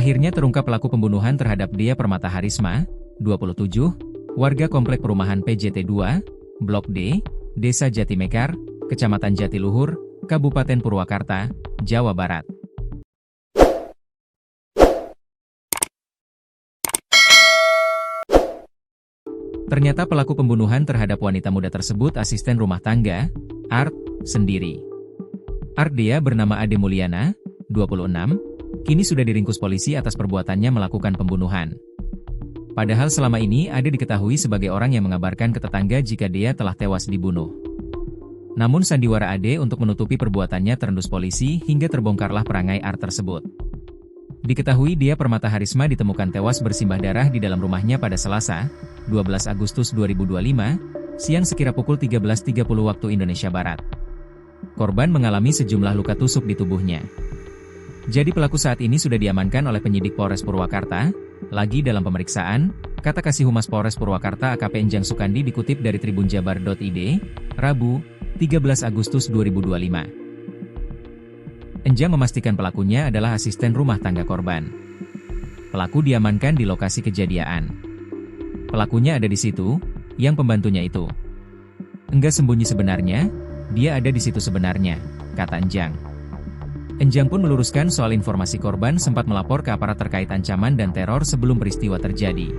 Akhirnya terungkap pelaku pembunuhan terhadap Dea Permata Harisma, 27, warga Komplek Perumahan PJT 2, Blok D, Desa Jatimekar, Kecamatan Jatiluhur, Kabupaten Purwakarta, Jawa Barat. Ternyata pelaku pembunuhan terhadap wanita muda tersebut asisten rumah tangga, Art, sendiri. Art Dea bernama Ade Mulyana, 26, kini sudah diringkus polisi atas perbuatannya melakukan pembunuhan. Padahal selama ini Ade diketahui sebagai orang yang mengabarkan ke tetangga jika Dea telah tewas dibunuh. Namun sandiwara Ade untuk menutupi perbuatannya terendus polisi hingga terbongkarlah perangai Art tersebut. Diketahui Dea Permata Harisma ditemukan tewas bersimbah darah di dalam rumahnya pada Selasa, 12 Agustus 2025, siang sekira pukul 13.30 waktu Indonesia Barat. Korban mengalami sejumlah luka tusuk di tubuhnya. Jadi pelaku saat ini sudah diamankan oleh penyidik Polres Purwakarta, lagi dalam pemeriksaan, kata Kasih Humas Polres Purwakarta AKP Enjang Sukandi dikutip dari tribunjabar.id, Rabu, 13 Agustus 2025. Enjang memastikan pelakunya adalah asisten rumah tangga korban. Pelaku diamankan di lokasi kejadian. Pelakunya ada di situ, yang pembantunya itu. Enggak sembunyi sebenarnya, dia ada di situ sebenarnya, kata Enjang. Enjang pun meluruskan soal informasi korban sempat melapor ke aparat terkait ancaman dan teror sebelum peristiwa terjadi.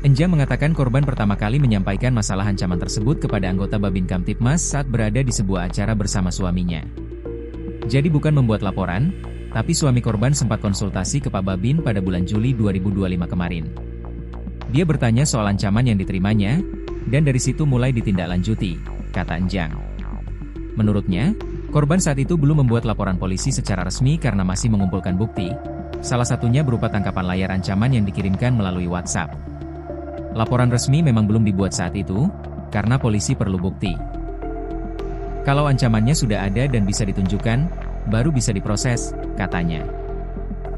Enjang mengatakan korban pertama kali menyampaikan masalah ancaman tersebut kepada anggota Babin Kamtipmas saat berada di sebuah acara bersama suaminya. Jadi bukan membuat laporan, tapi suami korban sempat konsultasi ke Pak Babin pada bulan Juli 2025 kemarin. Dia bertanya soal ancaman yang diterimanya, dan dari situ mulai ditindaklanjuti, kata Enjang. Menurutnya, korban saat itu belum membuat laporan polisi secara resmi karena masih mengumpulkan bukti, salah satunya berupa tangkapan layar ancaman yang dikirimkan melalui WhatsApp. Laporan resmi memang belum dibuat saat itu, karena polisi perlu bukti. Kalau ancamannya sudah ada dan bisa ditunjukkan, baru bisa diproses, katanya.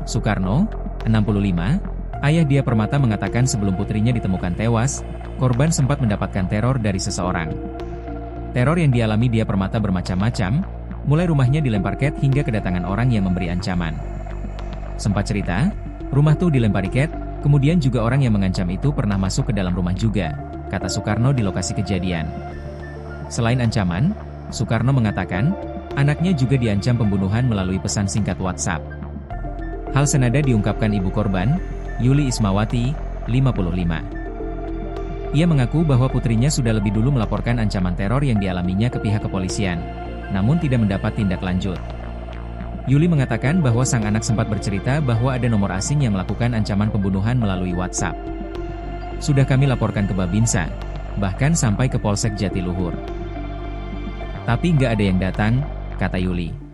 Sukarno, 65, ayah Dea Permata mengatakan sebelum putrinya ditemukan tewas, korban sempat mendapatkan teror dari seseorang. Teror yang dialami Dea Permata bermacam-macam, mulai rumahnya dilempar ket hingga kedatangan orang yang memberi ancaman. Sempat cerita, rumah tuh dilempari ket, kemudian juga orang yang mengancam itu pernah masuk ke dalam rumah juga, kata Sukarno di lokasi kejadian. Selain ancaman, Sukarno mengatakan, anaknya juga diancam pembunuhan melalui pesan singkat WhatsApp. Hal senada diungkapkan ibu korban, Yuli Ismawati, 55. Ia mengaku bahwa putrinya sudah lebih dulu melaporkan ancaman teror yang dialaminya ke pihak kepolisian, namun tidak mendapat tindak lanjut. Yuli mengatakan bahwa sang anak sempat bercerita bahwa ada nomor asing yang melakukan ancaman pembunuhan melalui WhatsApp. Sudah kami laporkan ke Babinsa, bahkan sampai ke Polsek Jatiluhur. Tapi nggak ada yang datang, kata Yuli.